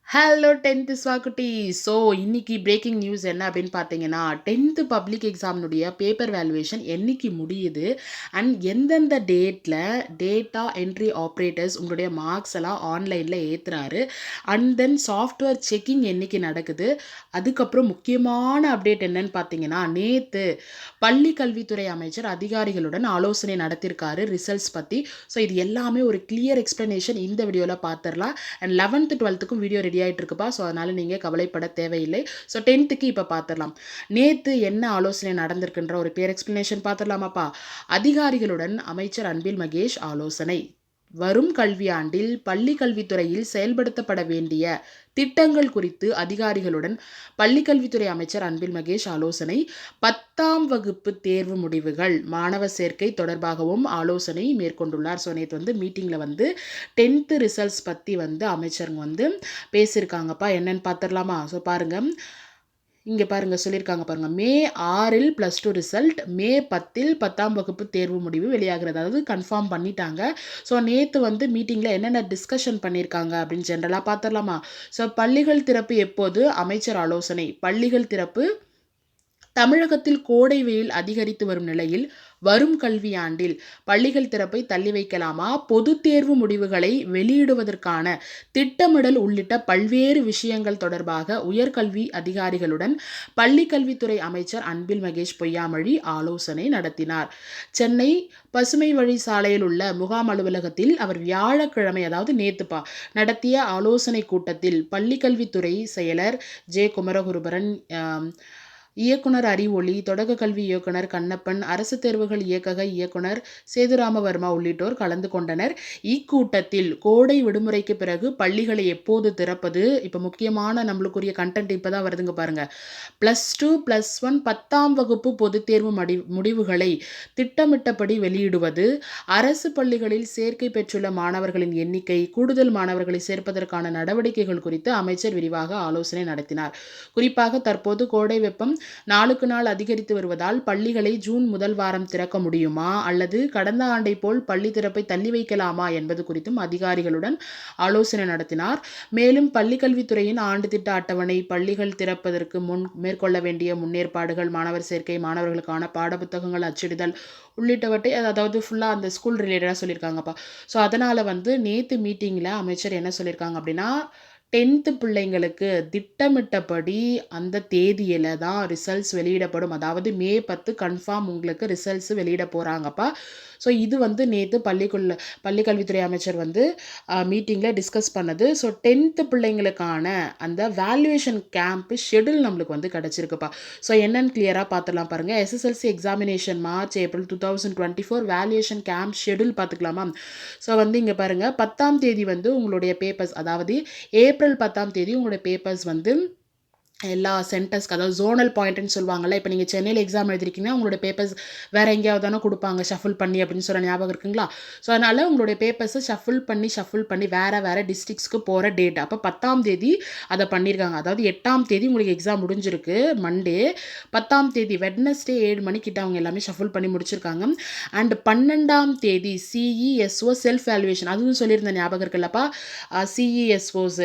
Hello 10th ஸ்வாகுட்டி. So இன்னைக்கு breaking news என்ன அப்படின்னு பார்த்தீங்கன்னா 10th பப்ளிக் எக்ஸாமினுடைய பேப்பர் வேல்யூவேஷன் என்னைக்கு முடியுது அண்ட் எந்தெந்த டேட்டில் டேட்டா என்ட்ரி ஆப்ரேட்டர்ஸ் உங்களுடைய மார்க்ஸ் எல்லாம் ஆன்லைனில் ஏற்றுறாரு அண்ட் தென் சாஃப்ட்வேர் செக்கிங் என்னைக்கு நடக்குது. அதுக்கப்புறம் முக்கியமான அப்டேட் என்னன்னு பார்த்தீங்கன்னா நேற்று பள்ளி கல்வித்துறை அமைச்சர் அதிகாரிகளுடன் ஆலோசனை நடத்தியிருக்காரு ரிசல்ட்ஸ் பற்றி. ஸோ இது எல்லாமே ஒரு கிளியர் எக்ஸ்ப்ளனேஷன் இந்த வீடியோவில் பார்த்துடலாம். அண்ட் 11th 12க்கும் வீடியோ ரெடி ஆகிட்டு இருக்குப்பா. ஸோ அதனால் நீங்கள் கவலைப்பட தேவையில்லை. ஸோ 10th இப்போ பார்த்துடலாம். நேற்று என்ன ஆலோசனை நடந்திருக்குன்ற ஒரு பேர் எக்ஸ்ப்ளனேஷன் பார்த்துடலாமாப்பா. அதிகாரிகளுடன் அமைச்சர் அன்பில் மகேஷ் ஆலோசனை. வரும் கல்வியாண்டில் பள்ளி கல்வித்துறையில் செயல்படுத்தப்பட வேண்டிய திட்டங்கள் குறித்து அதிகாரிகளுடன் பள்ளிக்கல்வித்துறை அமைச்சர் அன்பில் மகேஷ் ஆலோசனை. 10ஆம் வகுப்பு தேர்வு முடிவுகள் மாணவர் சேர்க்கை தொடர்பாகவும் ஆலோசனை மேற்கொண்டுள்ளார். ஸோ நேற்று மீட்டிங்கில் 10th ரிசல்ட்ஸ் பற்றி அமைச்சருங்க பேசியிருக்காங்கப்பா. என்னன்னு பார்த்துடலாமா. ஸோ பாருங்கள், இங்கே பாருங்கள் சொல்லியிருக்காங்க பாருங்கள். மே 6 +2 ரிசல்ட், மே 10 10ஆம் வகுப்பு தேர்வு முடிவு வெளியாகிறது. அதாவது கன்ஃபார்ம் பண்ணிட்டாங்க. ஸோ நேற்று மீட்டிங்கில் என்னென்ன டிஸ்கஷன் பண்ணியிருக்காங்க அப்படின்னு ஜென்ரலாக பார்த்துடலாமா. ஸோ பள்ளிகள் திறப்பு எப்போது, அமைச்சர் ஆலோசனை. பள்ளிகள் திறப்பு தமிழகத்தில் கோடை வெயில் அதிகரித்து வரும் நிலையில் வரும் கல்வியாண்டில் பள்ளிகள் திறப்பை தள்ளி வைக்கலாமா, பொது தேர்வு முடிவுகளை வெளியிடுவதற்கான திட்டமிடல் உள்ளிட்ட பல்வேறு விஷயங்கள் தொடர்பாக உயர்கல்வி அதிகாரிகளுடன் பள்ளி கல்வித்துறை அமைச்சர் அன்பில் மகேஷ் பொய்யாமொழி ஆலோசனை நடத்தினார். சென்னை பசுமை வழி சாலையில் உள்ள முகாம் அலுவலகத்தில் அவர் வியாழக்கிழமை, அதாவது நேத்துப்பா, நடத்திய ஆலோசனை கூட்டத்தில் பள்ளிக்கல்வித்துறை செயலர் ஜே குமரகுருபரன், இயக்குனர் அறிவொளி, தொடக்க கல்வி இயக்குனர் கண்ணப்பன், அரசு தேர்வுகள் இயக்கக இயக்குனர் சேதுராமவர்மா உள்ளிட்டோர் கலந்து கொண்டனர். இக்கூட்டத்தில் கோடை விடுமுறைக்கு பிறகு பள்ளிகளை எப்போது திறப்பது, இப்போ முக்கியமான நம்மளுக்குரிய கண்டென்ட் இப்போ தான் வருதுங்க பாருங்க. +2 +1 10ஆம் வகுப்பு பொதுத் தேர்வு முடிவுகளை திட்டமிட்டபடி வெளியிடுவது, அரசு பள்ளிகளில் சேர்க்கை பெற்றுள்ள மாணவர்களின் எண்ணிக்கை, கூடுதல் மாணவர்களை சேர்ப்பதற்கான நடவடிக்கைகள் குறித்து அமைச்சர் விரிவாக ஆலோசனை நடத்தினார். குறிப்பாக தற்போது கோடை வெப்பம் நாளுக்கு நாள் அதிகரித்து வருவதால் பள்ளிகளை ஜூன் முதல் வாரம் திறக்க முடியுமா அல்லது கடந்த ஆண்டை போல் பள்ளி திறப்பை தள்ளி வைக்கலாமா என்பது குறித்தும் அதிகாரிகளுடன் ஆலோசனை நடத்தினார். மேலும் பள்ளிக்கல்வித்துறையின் ஆண்டு திட்ட அட்டவணை, பள்ளிகள் திறப்பதற்கு முன் மேற்கொள்ள வேண்டிய முன்னேற்பாடுகள், மாணவர் சேர்க்கை, மாணவர்களுக்கான பாடப்புத்தகங்கள் அச்சிடுதல் உள்ளிட்டவற்றை, அதாவது ஃபுல்லாக அந்த ஸ்கூல் ரிலேட்டடாக சொல்லியிருக்காங்கப்பா. ஸோ அதனால் நேற்று மீட்டிங்கில் அமைச்சர் என்ன சொல்லியிருக்காங்க அப்படின்னா 10th பிள்ளைங்களுக்கு திட்டமிட்டபடி அந்த தேதியில் தான் ரிசல்ட்ஸ் வெளியிடப்படும். அதாவது மே 10 கன்ஃபார்ம் உங்களுக்கு ரிசல்ட்ஸ் வெளியிட போகிறாங்கப்பா. ஸோ இது நேற்று பள்ளிக்கல்வித்துறை அமைச்சர் மீட்டிங்கில் டிஸ்கஸ் பண்ணது. ஸோ 10th பிள்ளைங்களுக்கான அந்த வேல்யூவேஷன் கேம்ப் ஷெடியூல் நம்மளுக்கு கிடச்சிருக்குப்பா. ஸோ என்னன்னு கிளியராக பார்த்துலாம் பாருங்கள். SSLC examination March April 2024 valuation camp schedule பார்த்துக்கலாமா. ஸோ இங்கே பாருங்கள், 10ஆம் தேதி உங்களுடைய பேப்பர்ஸ், அதாவது ஏப்ரல் 10ஆம் தேதி உங்களுடைய பேப்பர்ஸ் எல்லா சென்டர்ஸ்க்கு, அதாவது ஜோனல் பாயிண்ட்னு சொல்லுவாங்கள்ல. இப்போ நீங்கள் சென்னையில் எக்ஸாம் எழுதிருக்கீங்கன்னா உங்களோட பேப்பர்ஸ் வேறு எங்கேயாவது தானே கொடுப்பாங்க ஷஃபிள் பண்ணி அப்படின்னு சொல்ல ஞாபகம் இருக்குங்களா. ஸோ அதனால் உங்களுடைய பேப்பர்ஸை ஷஃபிள் பண்ணி வேறு டிஸ்ட்ரிக்ஸ்க்கு போகிற டேட் அப்போ 10ஆம் தேதி அதை பண்ணியிருக்காங்க. அதாவது 8ஆம் தேதி உங்களுக்கு எக்ஸாம் முடிஞ்சிருக்கு மண்டே, 10ஆம் தேதி வெட்னஸ்டே 7 மணிக்கிட்ட அவங்க எல்லாமே ஷஃபிள் பண்ணி முடிச்சிருக்காங்க. அண்ட் 12ஆம் தேதி CESO செல்ஃப் வேல்யூவேஷன், அதுவும் சொல்லியிருந்த ஞாபகம் இருக்குல்லப்பா. CESOs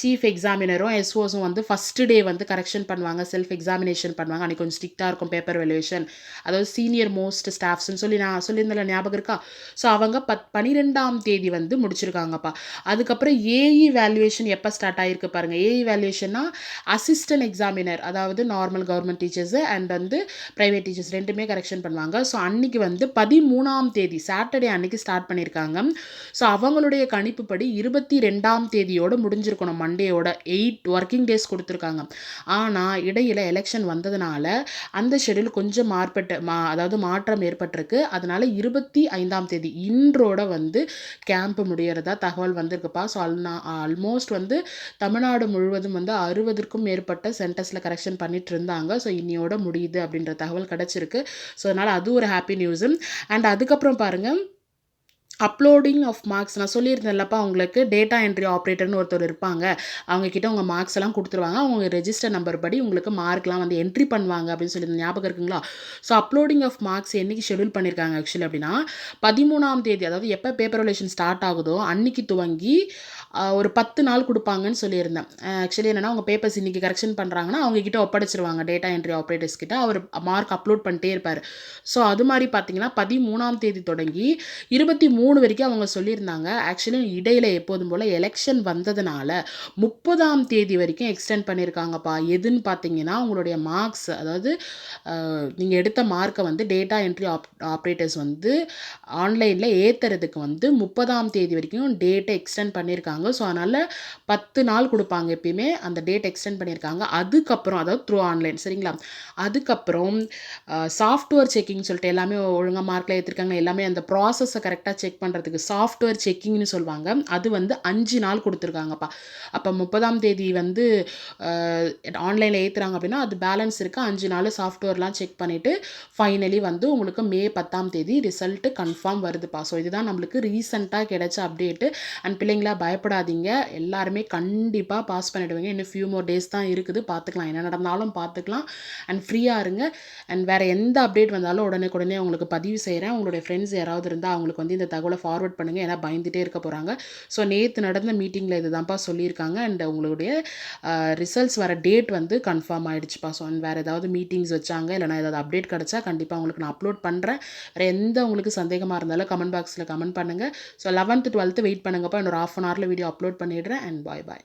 சீஃப் எக்ஸாமினரும் எஸ்ஓஸும் ஃபஸ்ட்டு டே கரெக்ஷன் பண்ணுவாங்க, செல்ஃப் எக்ஸாமினேஷன் பண்ணுவாங்க. அன்றைக்கி கொஞ்சம் ஸ்ட்ரிக்டாக இருக்கும் பேப்பர் வேல்யூவேஷன். அதாவது சீனியர் மோஸ்ட் ஸ்டாஃப்ஸ்ன்னு சொல்லி நான் சொல்லியிருந்தேன் ஞாபகம் இருக்கா. ஸோ அவங்க 12ஆம் தேதி முடிச்சிருக்காங்கப்பா. அதுக்கப்புறம் ஏஇ வேல்யூவேஷன் எப்போ ஸ்டார்ட் ஆகிருக்கு பாருங்கள். ஏஇ வேல்யூவேஷன்னா அசிஸ்டன்ட் எக்ஸாமினர், அதாவது normal government teachers and private teachers ரெண்டுமே கரெக்ஷன் பண்ணுவாங்க. ஸோ அன்றைக்கி 13ஆம் தேதி சாட்டர்டே அன்றைக்கி ஸ்டார்ட் பண்ணியிருக்காங்க. ஸோ அவங்களுடைய கணிப்புப்படி 22ஆம் தேதியோடு முடிஞ்சிருக்கணும், மண்டேயோட 8 ஒர்க்கிங் டேஸ் கொடுத்துருக்காங்க. ஆனால் இடையில் எலெக்ஷன் வந்ததுனால அந்த ஷெடியூல் கொஞ்சம் அதாவது மாற்றம் ஏற்பட்டிருக்கு. அதனால 25ஆம் தேதி இன்றோட கேம்ப் முடியறதா தகவல் வந்திருக்குப்பா. ஸோ ஆல்மோஸ்ட் தமிழ்நாடு முழுவதும் 60க்கும் மேற்பட்ட சென்டர்ஸில் கரெக்ஷன் பண்ணிட்டு இருந்தாங்க. ஸோ இன்னையோட முடியுது அப்படின்ற தகவல் கிடச்சிருக்கு. ஸோ அதனால் அது ஒரு ஹாப்பி நியூஸு. அண்ட் அதுக்கப்புறம் பாருங்கள், அப்லோடிங் ஆஃப் மார்க்ஸ் நான் சொல்லியிருந்தேன்லப்பா உங்களுக்கு. டேட்டா என்ட்ரி ஆப்ரேட்டர்னு ஒருத்தர் இருப்பாங்க, அவங்கக்கிட்ட உங்கள் மார்க்ஸ் எல்லாம் கொடுத்துருவாங்க. அவங்க ரெஜிஸ்டர் நம்பர் படி உங்களுக்கு மார்க்லாம் என்ட்ரி பண்ணுவாங்க அப்படின்னு சொல்லி ஞாபகம் இருக்குங்களா. ஸோ அப்லோடிங் ஆஃப் மார்க்ஸ் என்றைக்கு ஷெடியூல் பண்ணியிருக்காங்க ஆக்சுவலி அப்படின்னா 13ஆம் தேதி, அதாவது எப்போ பேப்பர் வேல்யூவேஷன் ஸ்டார்ட் ஆகுதோ அன்னைக்கு துவங்கி ஒரு 10 நாள் குடுப்பாங்கன்னு சொல்லியிருந்தேன். ஆக்சுவலி என்னன்னா, அவங்க பேப்பர்ஸ் இன்னைக்கு கரெக்ஷன் பண்றாங்கன்னா, அவங்க கிட்ட ஒப்படைச்சுருவாங்க டேட்டா என்ட்ரி ஆப்பரேட்டர்ஸ் கிட்ட. அவரு மார்க் அப்லோட் பண்ணிட்டே இருப்பாரு. ஸோ அது மாரி பார்த்தீங்கன்னா, 13ஆம் தேதி தொடங்கி 23 வரைக்கும் அவங்க சொல்லியிருந்தாங்க. ஆக்சுவலி இடையில எப்போதும் போல எலக்ஷன் வந்ததுனால 30ஆம் தேதி வரைக்கும் எக்ஸ்டெண்ட் பண்ணியிருக்காங்கப்பா. எதுன்னு பார்த்தீங்கன்னா, உங்களுடைய மார்க்ஸ் அதாவது நீங்க எடுத்த மார்க்க வந்து டேட்டா என்ட்ரி ஆப்பரேட்டர்ஸ் வந்து ஆன்லைன்ல ஏத்துறதுக்கு வந்து 30ஆம் தேதி வரைக்கும் டேட்ட எக்ஸ்டெண்ட் பண்ணியிருக்காங்க. ஸோ, அதனால 10 நாள் குடுப்பாங்க எப்பயுமே. அந்த டேட் எக்ஸ்டெண்ட் பண்ணியிருக்காங்க. அதுக்கப்புறம் அதாவது த்ரூ ஆன்லைன் சரிங்களா? அதுக்கப்புறம் சாஃப்ட்வேர் செக்கிங்ன்னு சொல்லிட்டு எல்லாமே ஒழுங்கா மார்க்ல ஏத்திருக்காங்க. எல்லாமே அந்த ப்ராசஸ கரெக்ட்டா செக் பண்றதுக்கு சாஃப்ட்வேர் செக்கிங்ன்னு சொல்லுவாங்க. அது வந்து 5 நாள் குடுத்துருக்காங்கப்பா. அப்ப 30ஆம் தேதி வந்து அ ஆன்லைன்ல ஏத்துறாங்க அப்படின்னா, அது பேலன்ஸ் இருக்கு. 5 நாள் சாஃப்ட்வேர்லாம் செக் பண்ணிட்டு, ஃபைனலி வந்து உங்களுக்கு மே 10ஆம் தேதி ரிசல்ட் கன்ஃபார்ம் வருதுப்பா. ஸோ இதுதான் நம்மளுக்கு ரீசென்ட்டா கிடைச்ச அப்டேட்டு. அண்ட் பிள்ளைங்களா பயப்படாதீங்க. எல்லாருமே கண்டிப்பா பாஸ் பண்ணிடுவீங்க. இன்னும் ஃபியூ மோர் டேஸ் தான் இருக்குது. பார்த்துக்கலாம். என்ன நடந்தாலும் பார்த்துக்கலாம். அண்ட் ஃப்ரீயா இருங்க. அண்ட் வேற எந்த அப்டேட் வந்தாலும் உடனுக்குடனே உங்களுக்கு பதிவு செய்றேன். உங்களுடைய ஃப்ரெண்ட்ஸ் யாராவது இருந்தா அவங்களுக்கு வந்து இந்த தகவல ஃபார்வர்ட் பண்ணுங்க. ஏன்னா பயந்துட்டே இருக்க போறாங்க. ஸோ நேத்து நடந்த மீட்டிங்ல இதுதான்ப்பா சொல்லியிருக்காங்க. அண்ட் உங்களுடைய ரிசல்ட்ஸ் வர டேட் வந்து கன்ஃபார்ம் ஆயிடுச்சுப்பா. ஸோ வேற ஏதாவது மீட்டிங்ஸ் வச்சாங்க, இல்லன்னா ஏதாவது அப்டேட் கிடைச்சா கண்டிப்பா உங்களுக்கு நான் அப்லோட் பண்றேன். வேற எந்த உங்களுக்கு சந்தேகமா இருந்தாலும் கமெண்ட் பாக்ஸ்ல கமெண்ட் பண்ணுங்க. ஸோ 11th, 12th வெயிட் பண்ணுங்கப்பா. இன்னொரு 1/2 அன் ஹவர்ல வீடியோ அப்லோட் பண்ணிடுறேன். அண்ட் பாய் பாய்.